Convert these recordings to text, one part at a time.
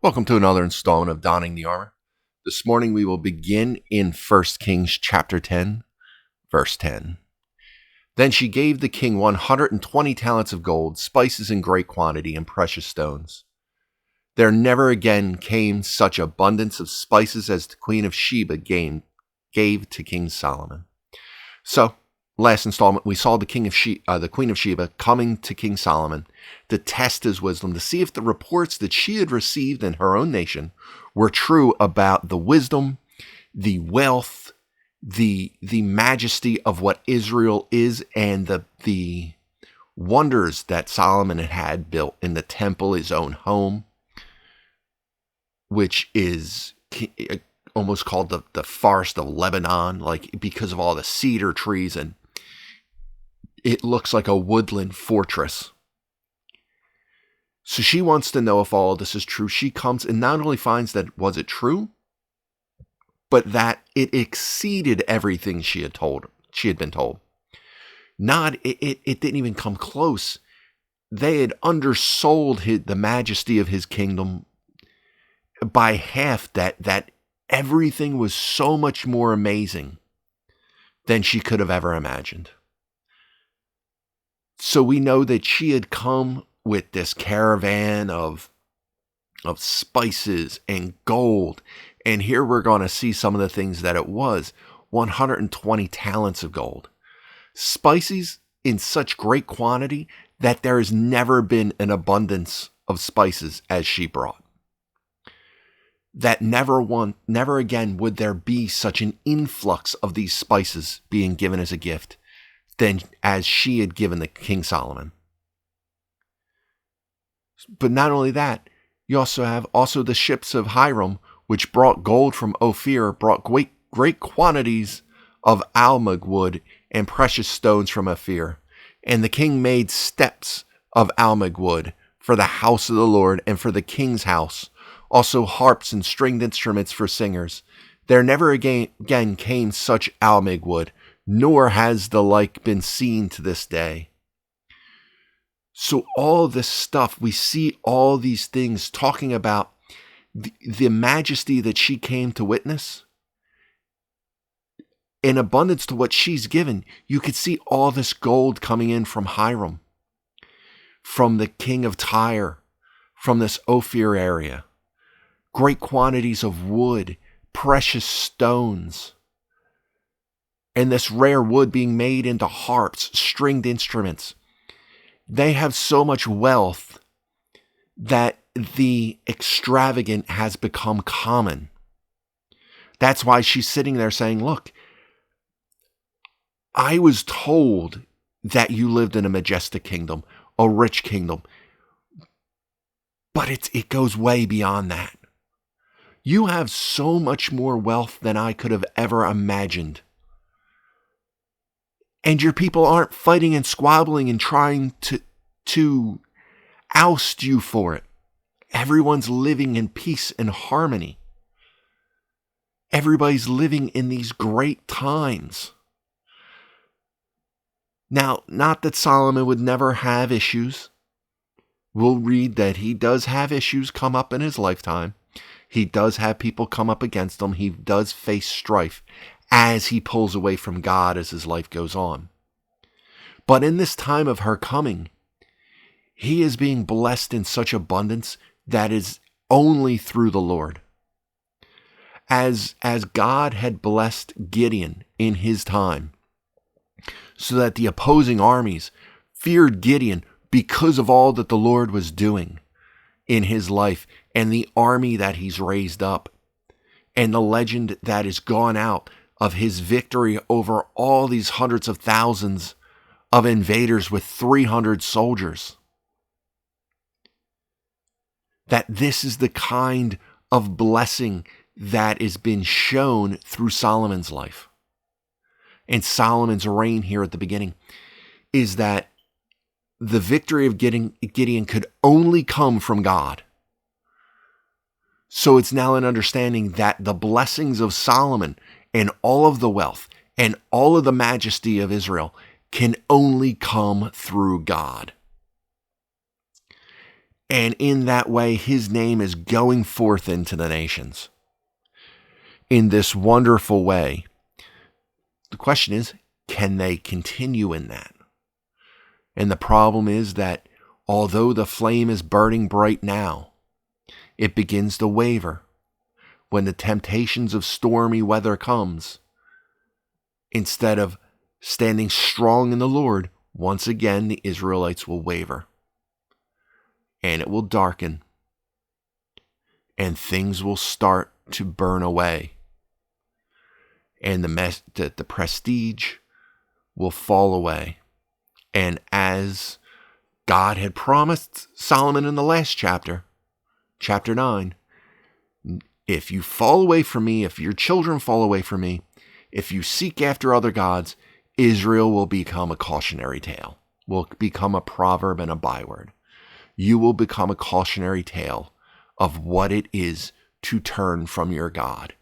Welcome to another installment of Donning the Armor. This morning we will begin in 1 Kings chapter 10, verse 10. Then she gave the king 120 talents of gold, spices in great quantity, and precious stones. There never again came such abundance of spices as the queen of Sheba gave to King Solomon. So, last installment, we saw the queen of Sheba coming to King Solomon to test his wisdom, to see if the reports that she had received in her own nation were true about the wisdom, the wealth, the majesty of what Israel is, and the wonders that Solomon had built in the temple, his own home, which is almost called the Forest of Lebanon, like because of all the cedar trees, and it looks like a woodland fortress. So she wants to know if all of this is true. She comes and not only finds that was it true, but that it exceeded everything she had been told. It didn't even come close. They had undersold the majesty of his kingdom by half, that everything was so much more amazing than she could have ever imagined. So we know that she had come with this caravan of spices and gold. And here we're going to see some of the things that it was. 120 talents of gold. Spices in such great quantity that there has never been an abundance of spices as she brought. That never again would there be such an influx of these spices being given as a gift than as she had given the King Solomon. But not only that, you also have the ships of Hiram, which brought gold from Ophir, brought great quantities of almug wood and precious stones from Ophir. And the king made steps of almug wood for the house of the Lord and for the king's house, also harps and stringed instruments for singers. There never again came such almug wood, nor has the like been seen to this day. So all this stuff, we see all these things talking about the majesty that she came to witness. In abundance to what she's given, you could see all this gold coming in from Hiram, from the king of Tyre, from this Ophir area. Great quantities of wood, precious stones, and this rare wood being made into harps, stringed instruments. They have so much wealth that the extravagant has become common. That's why she's sitting there saying, look, I was told that you lived in a majestic kingdom, a rich kingdom, but it goes way beyond that. You have so much more wealth than I could have ever imagined. And your people aren't fighting and squabbling and trying to oust you for it. Everyone's living in peace and harmony. Everybody's living in these great times. Now, not that Solomon would never have issues. We'll read that he does have issues come up in his lifetime. He does have people come up against him. He does face strife as he pulls away from God as his life goes on. But in this time of her coming, he is being blessed in such abundance that is only through the Lord. As God had blessed Gideon in his time, so that the opposing armies feared Gideon because of all that the Lord was doing in his life and the army that he's raised up and the legend that has gone out of his victory over all these hundreds of thousands of invaders with 300 soldiers. That this is the kind of blessing that has been shown through Solomon's life. And Solomon's reign here at the beginning is that the victory of Gideon could only come from God. So it's now an understanding that the blessings of Solomon and all of the wealth and all of the majesty of Israel can only come through God. And in that way, his name is going forth into the nations in this wonderful way. The question is, can they continue in that? And the problem is that although the flame is burning bright now, it begins to waver when the temptations of stormy weather comes. Instead of standing strong in the Lord, once again the Israelites will waver. And it will darken. And things will start to burn away. And the prestige will fall away. And as God had promised Solomon in the last chapter, chapter 9, if you fall away from me, if your children fall away from me, if you seek after other gods, Israel will become a cautionary tale, will become a proverb and a byword. You will become a cautionary tale of what it is to turn from your God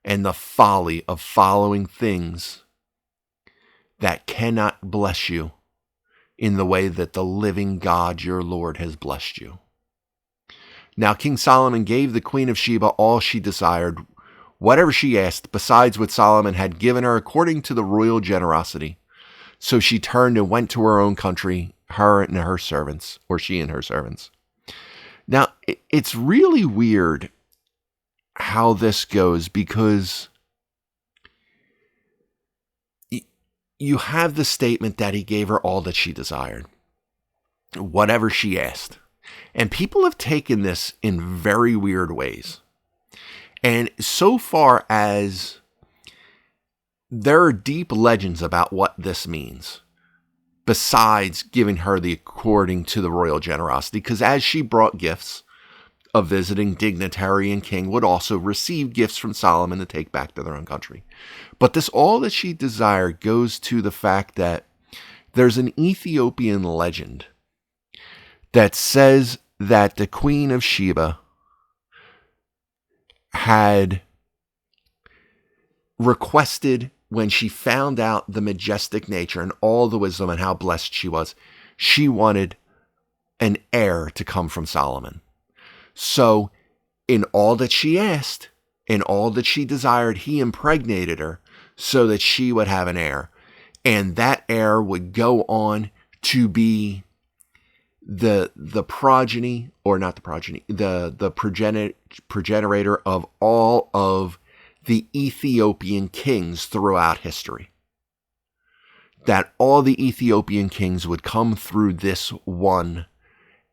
and the folly of following things that cannot bless you in the way that the living God, your Lord, has blessed you. Now King Solomon gave the Queen of Sheba all she desired, whatever she asked, besides what Solomon had given her according to the royal generosity. So she turned and went to her own country, her and her servants, or she and her servants. Now, it's really weird how this goes, because you have the statement that he gave her all that she desired, whatever she asked. And people have taken this in very weird ways. And so far as there are deep legends about what this means, besides giving her the according to the royal generosity, because as she brought gifts, a visiting dignitary and king would also receive gifts from Solomon to take back to their own country. But this all that she desired goes to the fact that there's an Ethiopian legend that says that the Queen of Sheba had requested, when she found out the majestic nature and all the wisdom and how blessed she was, she wanted an heir to come from Solomon. So in all that she asked, in all that she desired, he impregnated her so that she would have an heir. And that heir would go on to be the progeny, or not the progeny, the progenitor of all of the Ethiopian kings throughout history. That all the Ethiopian kings would come through this one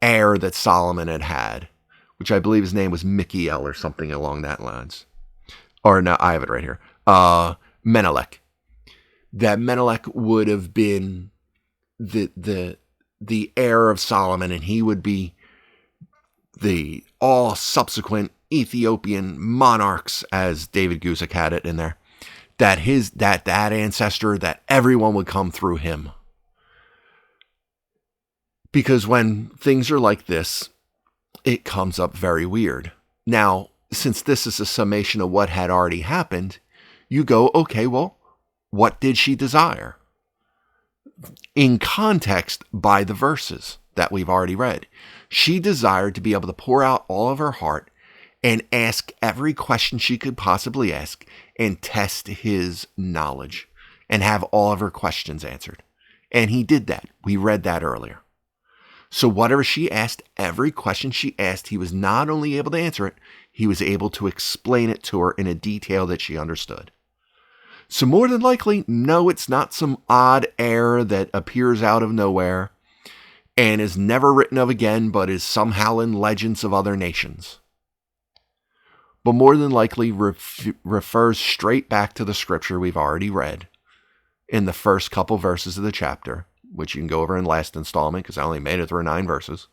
heir that Solomon had, which I believe his name was Michael or something along that lines. Or no, I have it right here. Menelik. That Menelik would have been the heir of Solomon, and he would be the all subsequent Ethiopian monarchs, as David Guzik had it in there. That that ancestor, that everyone would come through him. Because when things are like this, it comes up very weird. Now, since this is a summation of what had already happened, you go, okay, well, what did she desire? In context, by the verses that we've already read, she desired to be able to pour out all of her heart and ask every question she could possibly ask and test his knowledge and have all of her questions answered. And he did that. We read that earlier. So whatever she asked, every question she asked, he was not only able to answer it, he was able to explain it to her in a detail that she understood. So more than likely, no, it's not some odd heir that appears out of nowhere and is never written of again, but is somehow in legends of other nations. But more than likely refers straight back to the scripture we've already read in the first couple verses of the chapter, which you can go over in last installment because I only made it through 9 verses.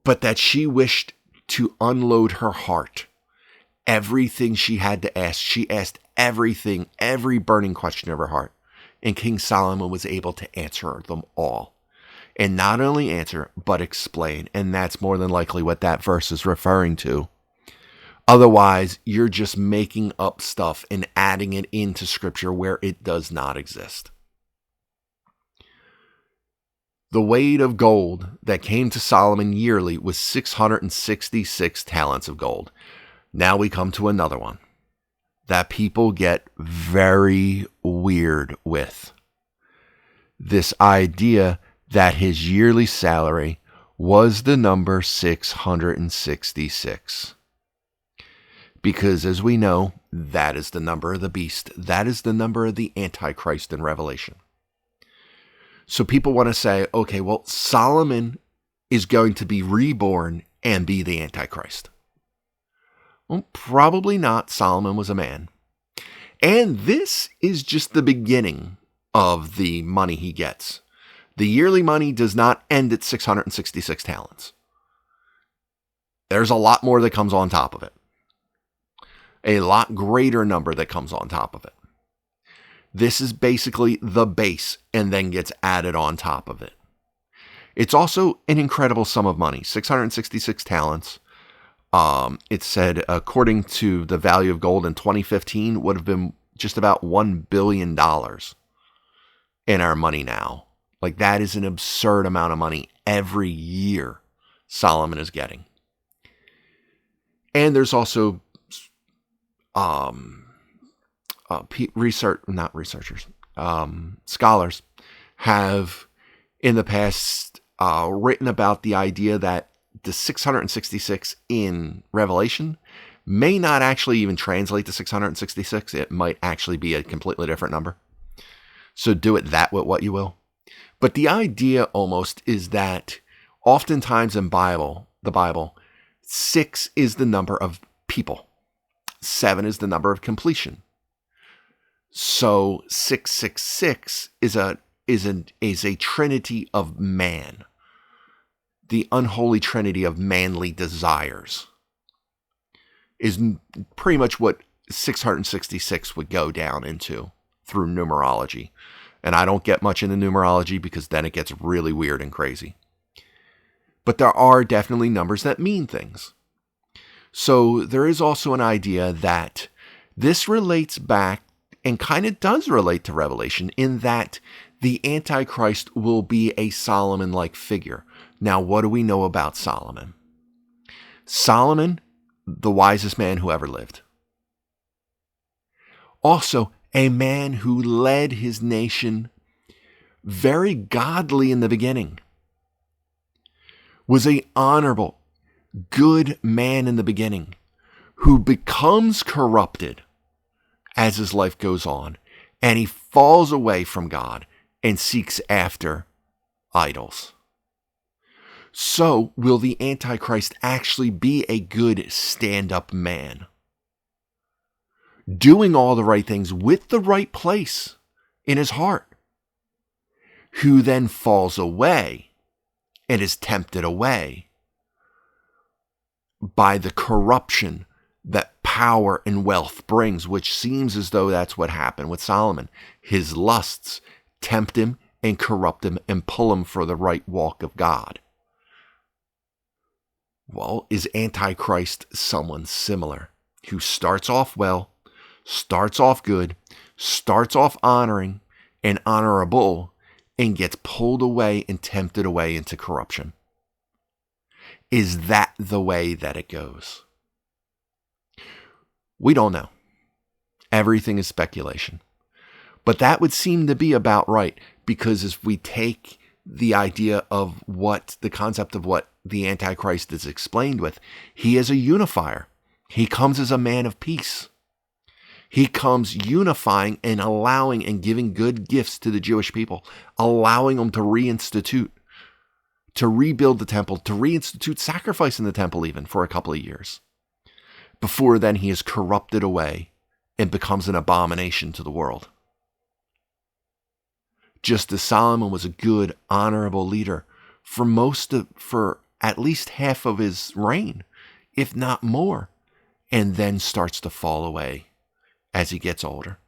But that she wished to unload her heart. Everything she had to ask. She asked everything, every burning question of her heart. And King Solomon was able to answer them all. And not only answer, but explain. And that's more than likely what that verse is referring to. Otherwise, you're just making up stuff and adding it into scripture where it does not exist. The weight of gold that came to Solomon yearly was 666 talents of gold. Now we come to another one that people get very weird with. This idea that his yearly salary was the number 666. Because as we know, that is the number of the beast. That is the number of the Antichrist in Revelation. So people want to say, okay, well, Solomon is going to be reborn and be the Antichrist. Well, probably not. Solomon was a man. And this is just the beginning of the money he gets. The yearly money does not end at 666 talents. There's a lot more that comes on top of it. A lot greater number that comes on top of it. This is basically the base and then gets added on top of it. It's also an incredible sum of money, 666 talents. It said, according to the value of gold in 2015, would have been just about $1 billion in our money now. Like, that is an absurd amount of money every year Solomon is getting. And there's also scholars have in the past written about the idea that the 666 in Revelation may not actually even translate to 666. It might actually be a completely different number. So do it that with what you will. But the idea almost is that oftentimes in the Bible, 6 is the number of people. 7 is the number of completion. So 666 is a trinity of man. The unholy trinity of manly desires is pretty much what 666 would go down into through numerology. And I don't get much into numerology because then it gets really weird and crazy. But there are definitely numbers that mean things. So there is also an idea that this relates back and kind of does relate to Revelation in that the Antichrist will be a Solomon-like figure. Now, what do we know about Solomon? Solomon, the wisest man who ever lived. Also, a man who led his nation very godly in the beginning. Was an honorable, good man in the beginning who becomes corrupted as his life goes on, and he falls away from God and seeks after idols. So, will the Antichrist actually be a good stand-up man? Doing all the right things with the right place in his heart, who then falls away and is tempted away by the corruption that power and wealth brings, which seems as though that's what happened with Solomon. His lusts tempt him and corrupt him and pull him for the right walk of God. Well, is Antichrist someone similar who starts off well, starts off good, starts off honoring and honorable, and gets pulled away and tempted away into corruption? Is that the way that it goes? We don't know. Everything is speculation. But that would seem to be about right, because if we take the idea of what the concept of what the Antichrist is explained with, he is a unifier. He comes as a man of peace. He comes unifying and allowing and giving good gifts to the Jewish people, allowing them to reinstitute, to rebuild the temple, to reinstitute sacrifice in the temple even for a couple of years. Before then, he is corrupted away and becomes an abomination to the world. Just as Solomon was a good, honorable leader for at least half of his reign, if not more, and then starts to fall away as he gets older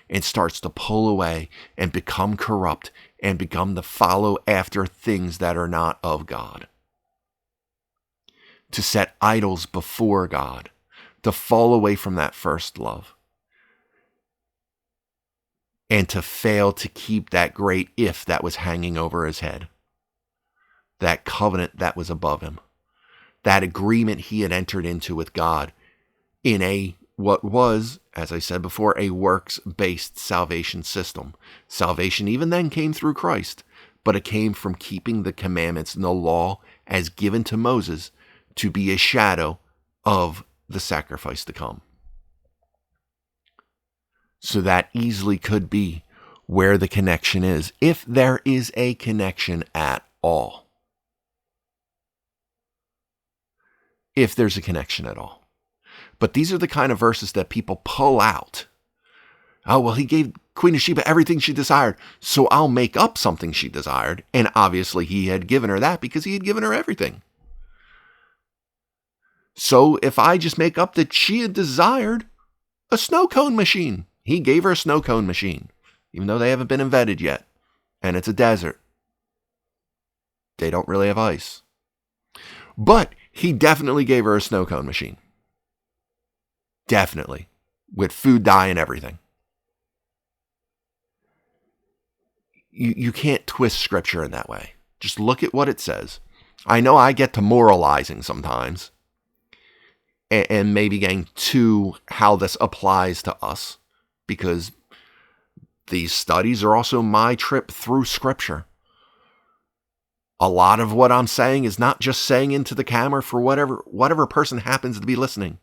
and starts to pull away and become corrupt and become to follow after things that are not of God. To set idols before God, to fall away from that first love, and to fail to keep that great if that was hanging over his head. that covenant that was above him, that agreement he had entered into with God in what was, as I said before, a works-based salvation system. Salvation even then came through Christ, but it came from keeping the commandments and the law as given to Moses to be a shadow of the sacrifice to come. So that easily could be where the connection is, if there is a connection at all. If there's a connection at all. But these are the kind of verses that people pull out. Oh, well, he gave Queen of Sheba everything she desired, so I'll make up something she desired. And obviously he had given her that because he had given her everything. So if I just make up that she had desired a snow cone machine, he gave her a snow cone machine, even though they haven't been invented yet. And it's a desert. They don't really have ice. But he definitely gave her a snow cone machine. Definitely. With food dye and everything. You can't twist scripture in that way. Just look at what it says. I know I get to moralizing sometimes. And maybe getting to how this applies to us. Because these studies are also my trip through scripture. A lot of what I'm saying is not just saying into the camera for whatever person happens to be listening.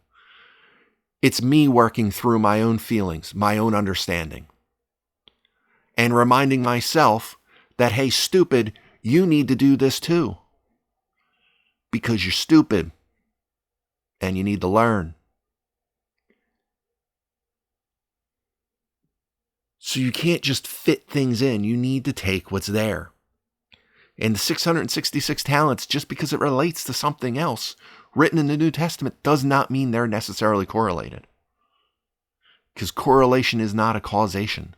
It's me working through my own feelings, my own understanding. And reminding myself that, hey, stupid, you need to do this too. Because you're stupid. And you need to learn. So you can't just fit things in. You need to take what's there. And the 666 talents, just because it relates to something else written in the New Testament, does not mean they're necessarily correlated. Because correlation is not a causation.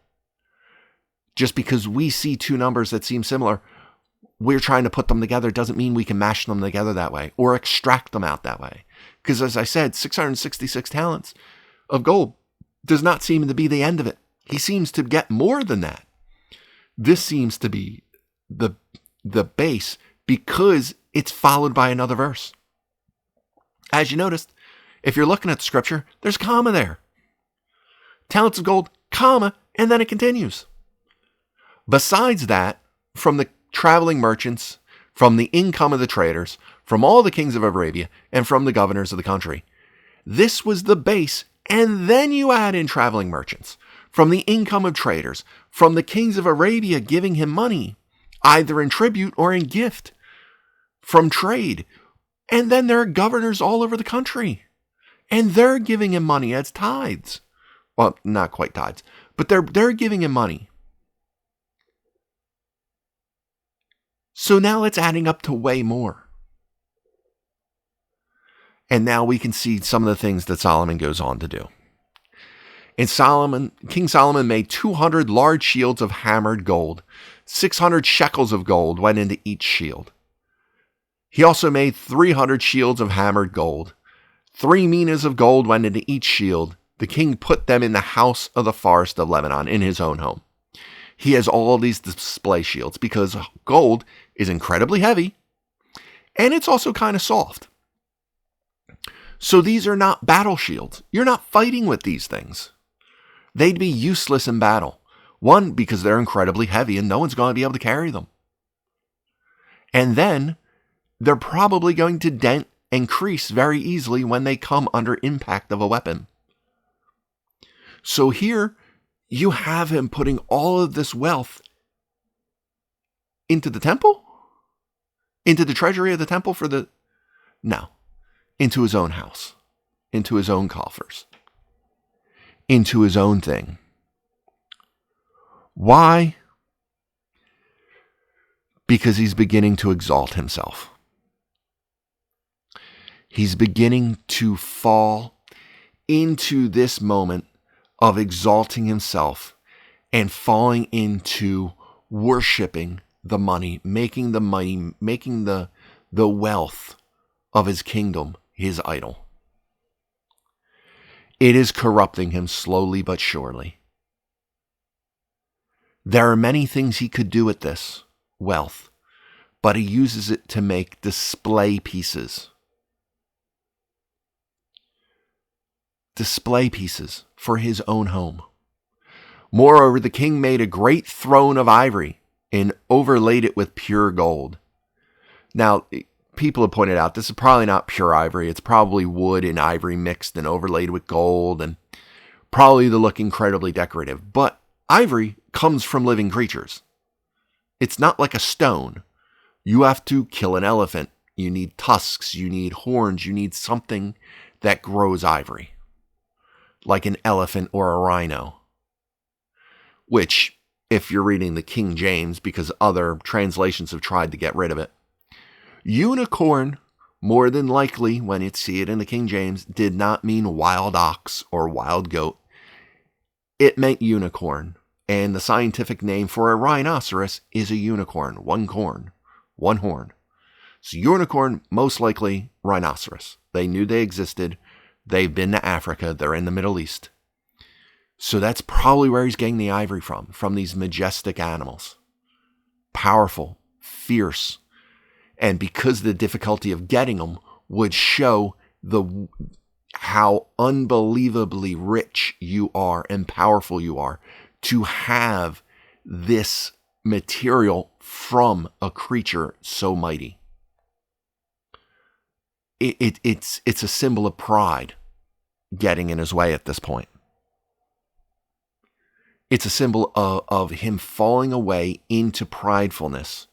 Just because we see two numbers that seem similar, we're trying to put them together doesn't mean we can mash them together that way or extract them out that way. Because as I said, 666 talents of gold does not seem to be the end of it. He seems to get more than that. This seems to be the base because it's followed by another verse. As you noticed, if you're looking at the scripture, there's a comma there. Talents of gold, comma, and then it continues. Besides that, from the traveling merchants, from the income of the traders, from all the kings of Arabia, and from the governors of the country. This was the base, and then you add in traveling merchants, from the income of traders, from the kings of Arabia giving him money, either in tribute or in gift, from trade. And then there are governors all over the country, and they're giving him money as tithes. Well, not quite tithes, but they're giving him money. So now it's adding up to way more. And now we can see some of the things that Solomon goes on to do. King Solomon made 200 large shields of hammered gold. 600 shekels of gold went into each shield. He also made 300 shields of hammered gold. 3 minas of gold went into each shield. The king put them in the house of the forest of Lebanon, in his own home. He has all these display shields because gold is incredibly heavy and it's also kind of soft. So these are not battle shields. You're not fighting with these things. They'd be useless in battle. One, because they're incredibly heavy and no one's going to be able to carry them. And then they're probably going to dent and crease very easily when they come under impact of a weapon. So here you have him putting all of this wealth into the temple? Into the treasury of the temple No. Into his own house. Into his own coffers. Into his own thing. Why? Because he's beginning to exalt himself. He's beginning to fall into this moment of exalting himself and falling into worshiping the money, making the wealth of his kingdom his idol. It is corrupting him slowly but surely. There are many things he could do with this wealth, but he uses it to make display pieces. Display pieces for his own home. Moreover, the king made a great throne of ivory and overlaid it with pure gold. Now, people have pointed out this is probably not pure ivory. It's probably wood and ivory mixed and overlaid with gold, and probably to look incredibly decorative. But ivory comes from living creatures. It's not like a stone. You have to kill an elephant. You need tusks. You need horns. You need something that grows ivory, like an elephant or a rhino. Which, if you're reading the King James, because other translations have tried to get rid of it, unicorn, more than likely, when you see it in the King James, did not mean wild ox or wild goat. It meant unicorn, and the scientific name for a rhinoceros is a unicorn, one horn. So unicorn, most likely rhinoceros. They knew they existed. They've been to Africa. They're in the Middle East. So that's probably where he's getting the ivory from these majestic animals. Powerful, fierce, and because the difficulty of getting them would show how unbelievably rich you are and powerful you are to have this material from a creature so mighty. It's a symbol of pride getting in his way at this point. It's a symbol of him falling away into pridefulness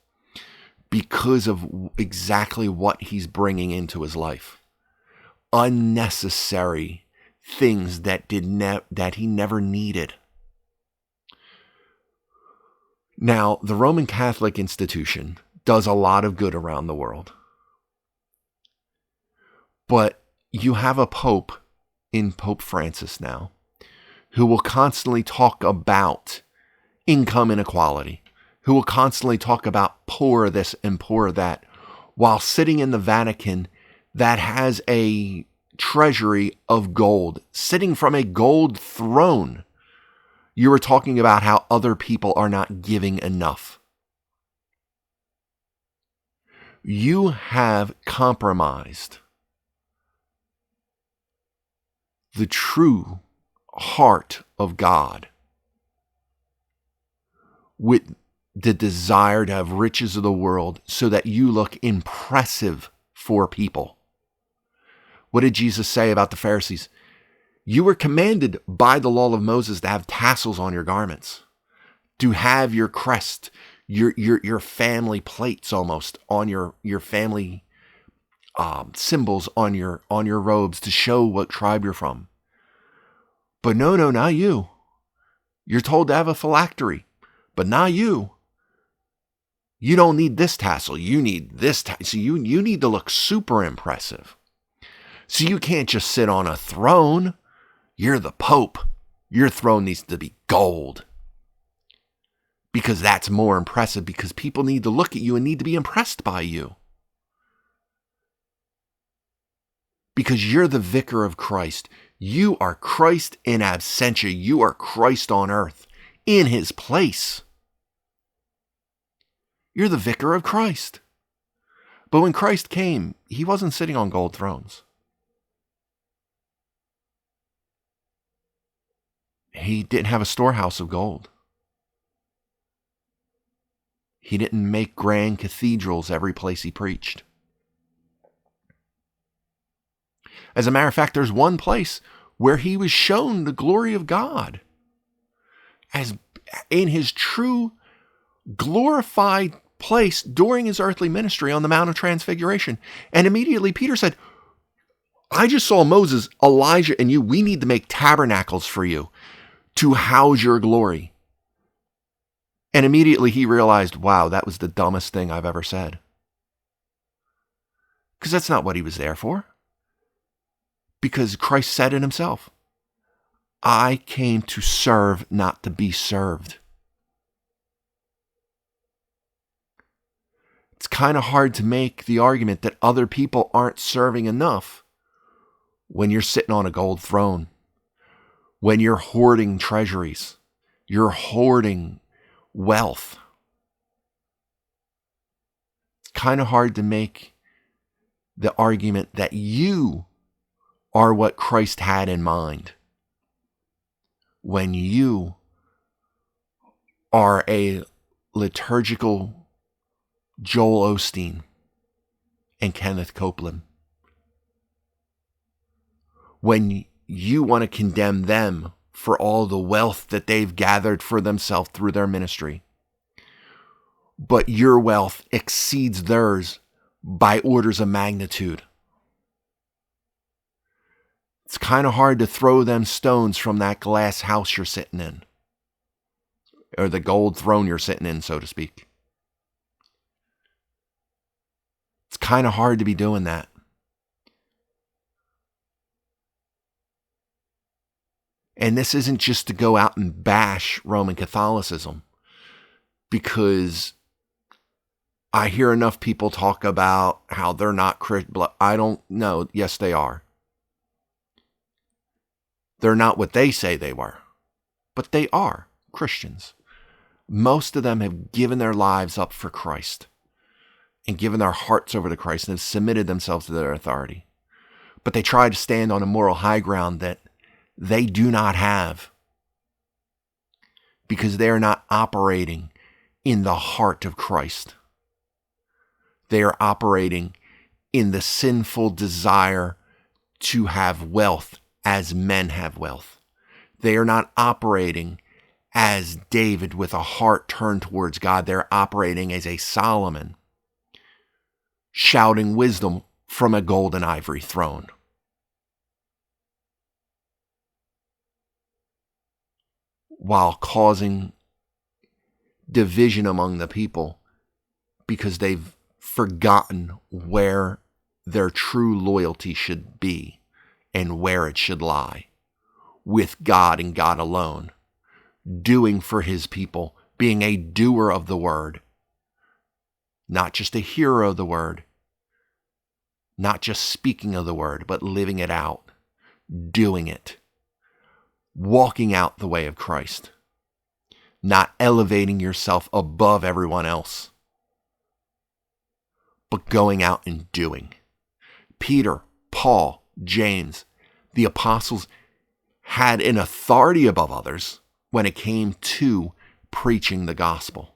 because of exactly what he's bringing into his life. Unnecessary things that he never needed. Now, the Roman Catholic institution does a lot of good around the world. But you have a pope in Pope Francis now who will constantly talk about income inequality, who will constantly talk about poor this and poor that, while sitting in the Vatican that has a treasury of gold, sitting from a gold throne. You were talking about how other people are not giving enough. You have compromised the true heart of God with the desire to have riches of the world so that you look impressive for people. What did Jesus say about the Pharisees? You were commanded by the law of Moses to have tassels on your garments, to have your crest, your family plates almost on your family symbols on your robes to show what tribe you're from. But no, not you. You're told to have a phylactery, but not you. You don't need this tassel. You need this tassel. So you need to look super impressive. So you can't just sit on a throne. You're the Pope. Your throne needs to be gold. Because that's more impressive, because people need to look at you and need to be impressed by you. Because you're the vicar of Christ. You are Christ in absentia. You are Christ on earth, in his place. You're the vicar of Christ. But when Christ came, he wasn't sitting on gold thrones. He didn't have a storehouse of gold. He didn't make grand cathedrals every place he preached. As a matter of fact, there's one place where he was shown the glory of God as in his true glorified place during his earthly ministry on the Mount of Transfiguration. And immediately Peter said, I just saw Moses, Elijah, and you. We need to make tabernacles for you to house your glory. And immediately he realized, wow, that was the dumbest thing I've ever said. Because that's not what he was there for. Because Christ said it himself, I came to serve, not to be served. It's kind of hard to make the argument that other people aren't serving enough when you're sitting on a gold throne, when you're hoarding treasuries, you're hoarding wealth. kind of hard to make the argument that you are what Christ had in mind when you are a liturgical Joel Osteen and Kenneth Copeland. When you want to condemn them for all the wealth that they've gathered for themselves through their ministry, but your wealth exceeds theirs by orders of magnitude. It's kind of hard to throw them stones from that glass house you're sitting in, or the gold throne you're sitting in, so to speak. It's kind of hard to be doing that. And this isn't just to go out and bash Roman Catholicism, because I hear enough people talk about how they're not Christian. I don't know. Yes, they are. They're not what they say they were, but they are Christians. Most of them have given their lives up for Christ and given their hearts over to Christ and have submitted themselves to their authority. But they try to stand on a moral high ground that they do not have, because they are not operating in the heart of Christ. They are operating in the sinful desire to have wealth as men have wealth. They are not operating as David with a heart turned towards God. They're operating as a Solomon, shouting wisdom from a golden ivory throne. While causing division among the people because they've forgotten where their true loyalty should be and where it should lie, with God and God alone, doing for his people, being a doer of the word, not just a hearer of the word, not just speaking of the word, but living it out, doing it, walking out the way of Christ, not elevating yourself above everyone else, but going out and doing. Peter, Paul, James, the apostles had an authority above others when it came to preaching the gospel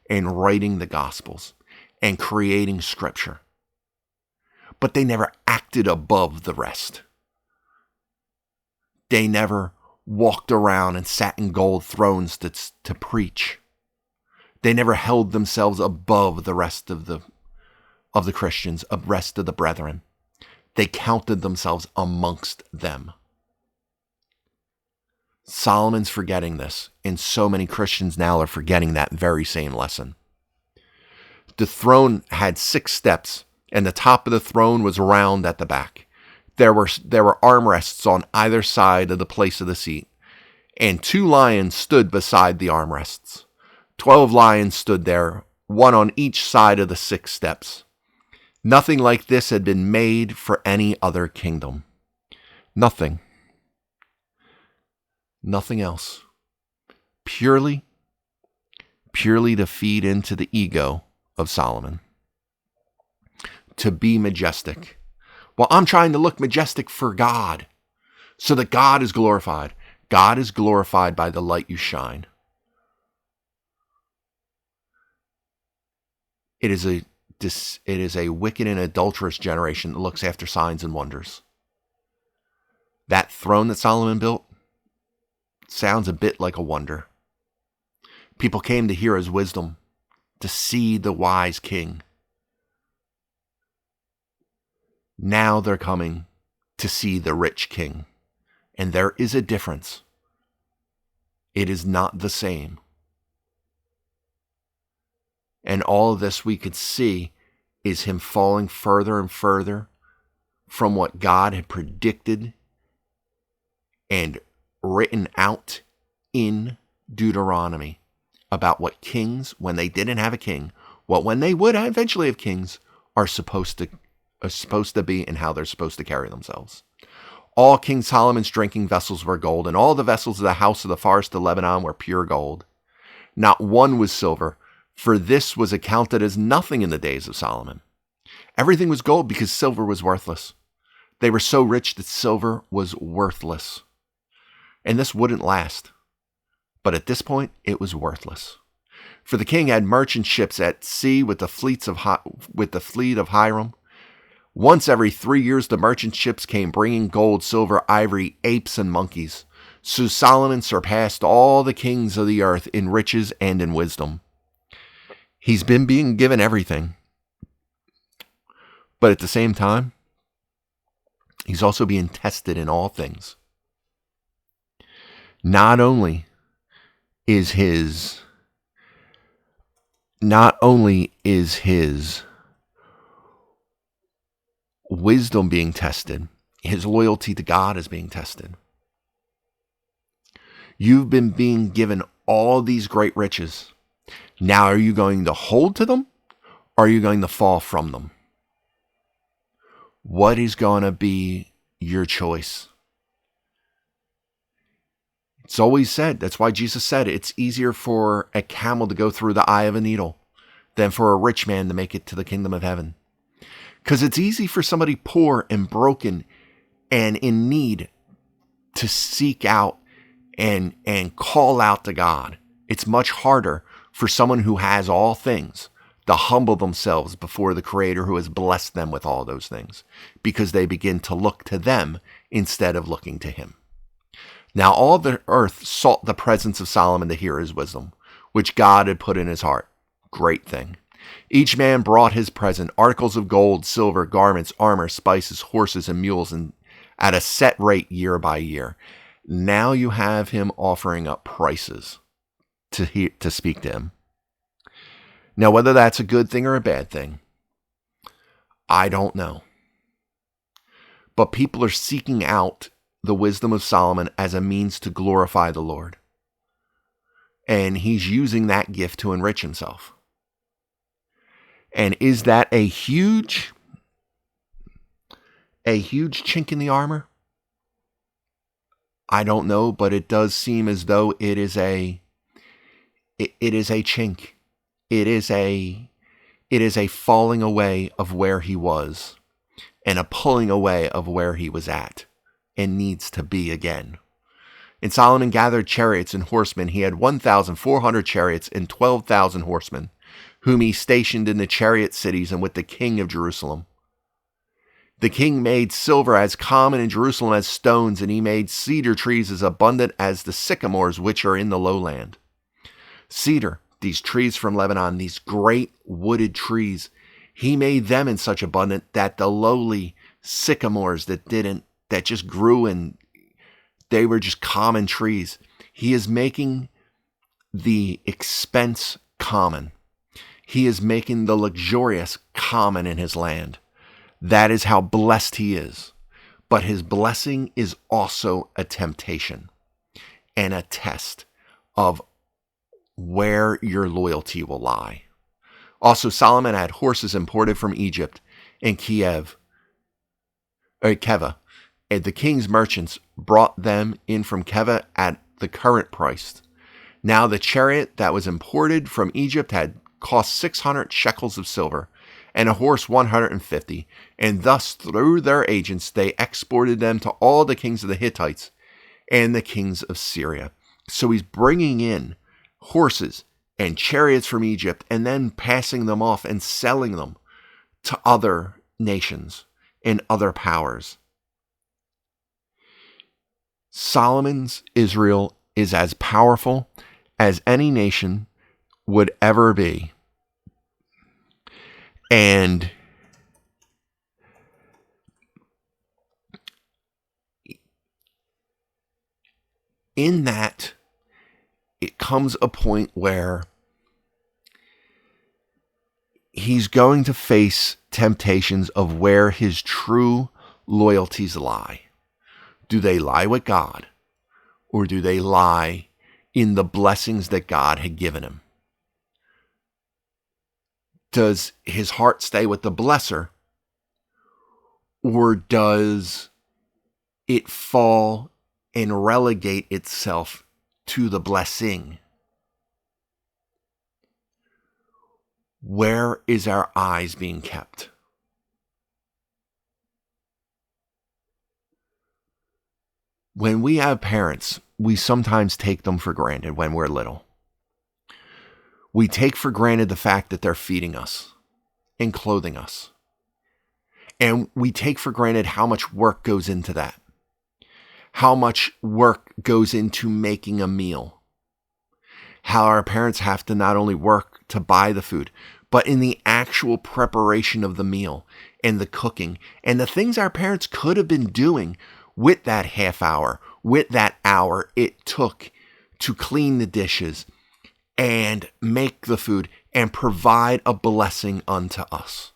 and writing the gospels and creating scripture. But they never acted above the rest. They never walked around and sat in gold thrones to preach. They never held themselves above the rest of the Christians, the rest of the brethren. They counted themselves amongst them. Solomon's forgetting this, and so many Christians now are forgetting that very same lesson. The throne had 6 steps, and the top of the throne was round at the back. There were armrests on either side of the place of the seat, and 2 lions stood beside the armrests. 12 lions stood there, one on each side of the 6 steps. Nothing like this had been made for any other kingdom. Nothing. Nothing else. Purely to feed into the ego of Solomon. To be majestic. Well, I'm trying to look majestic for God, so that God is glorified. God is glorified by the light you shine. It is a wicked and adulterous generation that looks after signs and wonders. That throne that Solomon built sounds a bit like a wonder. People came to hear his wisdom, to see the wise king. Now they're coming to see the rich king. And there is a difference. It is not the same. And all of this we could see is him falling further and further from what God had predicted and written out in Deuteronomy about what kings, when they didn't have a king, when they would eventually have kings, are supposed to be and how they're supposed to carry themselves. All King Solomon's drinking vessels were gold, and all the vessels of the house of the forest of Lebanon were pure gold. Not one was silver, For this was accounted as nothing in the days of Solomon. Everything was gold because silver was worthless. They were so rich that silver was worthless. And this wouldn't last. But at this point, it was worthless. For the king had merchant ships at sea with the fleet of Hiram. Once every 3 years, the merchant ships came bringing gold, silver, ivory, apes, and monkeys. So Solomon surpassed all the kings of the earth in riches and in wisdom. He's been being given everything. But at the same time, he's also being tested in all things. Not only is his wisdom being tested, his loyalty to God is being tested. You've been being given all these great riches. Now, are you going to hold to them, or are you going to fall from them? What is going to be your choice? It's always said, that's why Jesus said it's easier for a camel to go through the eye of a needle than for a rich man to make it to the kingdom of heaven. Because it's easy for somebody poor and broken and in need to seek out and call out to God. It's much harder for someone who has all things to humble themselves before the Creator who has blessed them with all those things, because they begin to look to them instead of looking to Him. Now all the earth sought the presence of Solomon to hear his wisdom, which God had put in his heart. Great thing. Each man brought his present, articles of gold, silver, garments, armor, spices, horses, and mules, and at a set rate year by year. Now you have him offering up prices to speak to him. Now, whether that's a good thing or a bad thing, I don't know. But people are seeking out the wisdom of Solomon as a means to glorify the Lord. And he's using that gift to enrich himself. And is that a huge chink in the armor? I don't know, but it does seem as though it is a chink. It is a falling away of where he was and a pulling away of where he was at and needs to be again. And Solomon gathered chariots and horsemen. He had 1,400 chariots and 12,000 horsemen, whom he stationed in the chariot cities and with the king of Jerusalem. The king made silver as common in Jerusalem as stones, and he made cedar trees as abundant as the sycamores which are in the lowland. Cedar, these trees from Lebanon, these great wooded trees, he made them in such abundance that the lowly sycamores that just grew and they were just common trees. He is making the expense common. He is making the luxurious common in his land. That is how blessed he is. But his blessing is also a temptation and a test of where your loyalty will lie. Also, Solomon had horses imported from Egypt and Keva, and the king's merchants brought them in from Keva at the current price. Now the chariot that was imported from Egypt had cost 600 shekels of silver, and a horse 150, and thus through their agents they exported them to all the kings of the Hittites and the kings of Syria. So he's bringing in horses and chariots from Egypt and then passing them off and selling them to other nations and other powers. Solomon's Israel is as powerful as any nation would ever be. And in that, it comes a point where he's going to face temptations of where his true loyalties lie. Do they lie with God, or do they lie in the blessings that God had given him? Does his heart stay with the blesser, or does it fall and relegate itself to the blessing? Where is our eyes being kept? When we have parents, we sometimes take them for granted when we're little. We take for granted the fact that they're feeding us and clothing us. And we take for granted how much work goes into that. How much work goes into making a meal. How our parents have to not only work to buy the food, but in the actual preparation of the meal and the cooking and the things our parents could have been doing with that half hour, with that hour it took to clean the dishes and make the food and provide a blessing unto us.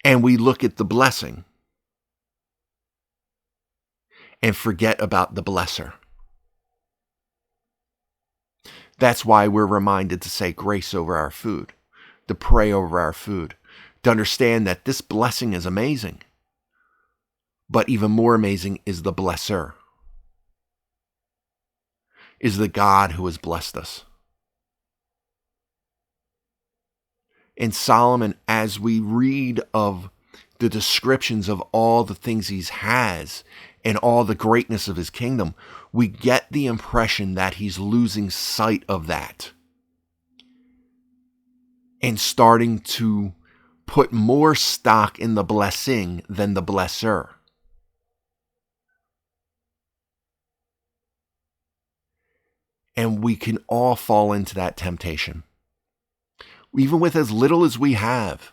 And we look at the blessing and forget about the blesser. That's why we're reminded to say grace over our food, to pray over our food, to understand that this blessing is amazing. But even more amazing is the blesser, is the God who has blessed us. And Solomon, as we read of the descriptions of all the things he has and all the greatness of his kingdom, we get the impression that he's losing sight of that and starting to put more stock in the blessing than the blesser. And we can all fall into that temptation. Even with as little as we have.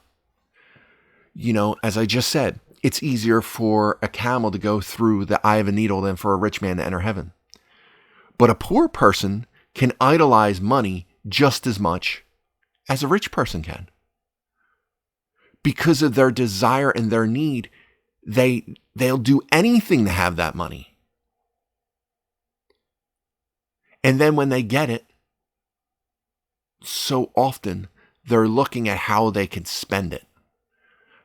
You know, as I just said, it's easier for a camel to go through the eye of a needle than for a rich man to enter heaven. But a poor person can idolize money just as much as a rich person can. Because of their desire and their need, they'll do anything to have that money. And then when they get it, so often they're looking at how they can spend it.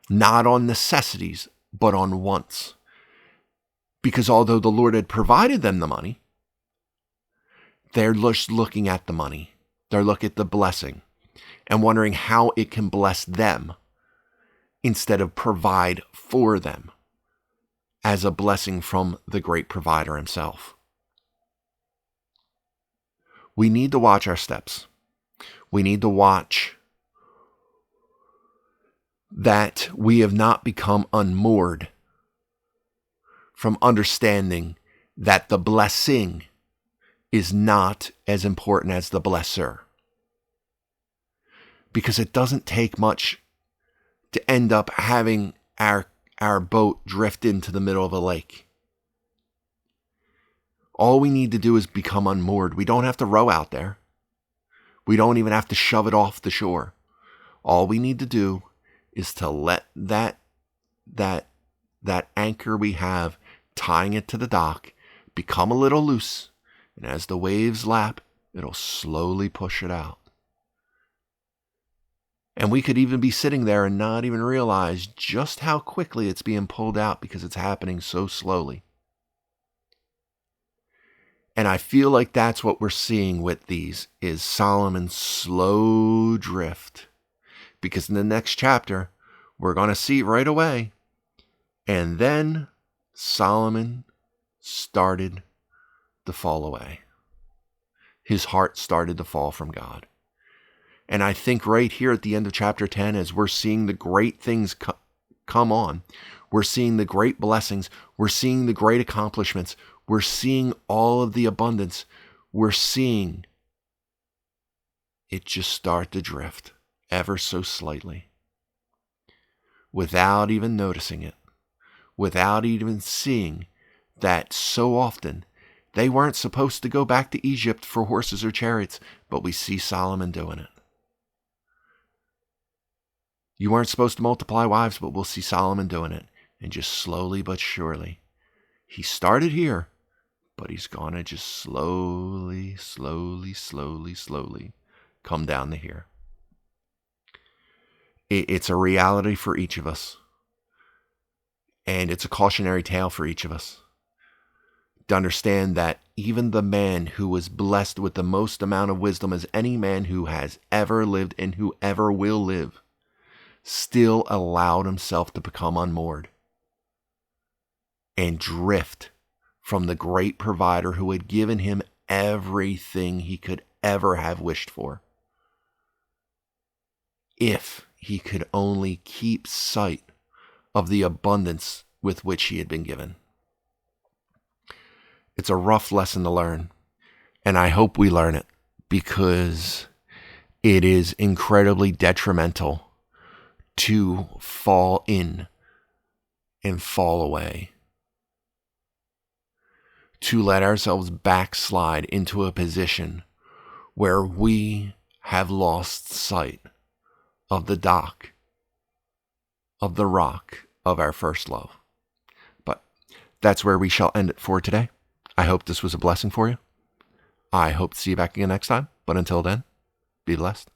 Not on necessities, but on wants. Because although the Lord had provided them the money, they're just looking at the money. They're looking at the blessing and wondering how it can bless them instead of provide for them as a blessing from the great provider himself. We need to watch our steps. We need to watch that we have not become unmoored from understanding that the blessing is not as important as the blesser. Because it doesn't take much to end up having our boat drift into the middle of a lake. All we need to do is become unmoored. We don't have to row out there. We don't even have to shove it off the shore. All we need to do is to let that anchor we have tying it to the dock become a little loose, and as the waves lap, it'll slowly push it out. And we could even be sitting there and not even realize just how quickly it's being pulled out because it's happening so slowly. And I feel like that's what we're seeing with these, is Solomon's slow drift. Because in the next chapter, we're going to see right away. And then Solomon started to fall away. His heart started to fall from God. And I think right here at the end of chapter 10, as we're seeing the great things come on, we're seeing the great blessings, we're seeing the great accomplishments, we're seeing all of the abundance, we're seeing it just start to drift ever so slightly, without even noticing it, without even seeing that so often they weren't supposed to go back to Egypt for horses or chariots, but we see Solomon doing it. You weren't supposed to multiply wives, but we'll see Solomon doing it. And just slowly but surely. He started here, but he's going to just slowly come down to here. It's a reality for each of us. And it's a cautionary tale for each of us. To understand that even the man who was blessed with the most amount of wisdom as any man who has ever lived and who ever will live, still allowed himself to become unmoored and drift from the great provider who had given him everything he could ever have wished for. If he could only keep sight of the abundance with which he had been given. It's a rough lesson to learn, and I hope we learn it, because it is incredibly detrimental to fall in and fall away, to let ourselves backslide into a position where we have lost sight of the dock, of the rock of our first love. But that's where we shall end it for today. I hope this was a blessing for you. I hope to see you back again next time. But until then, be blessed.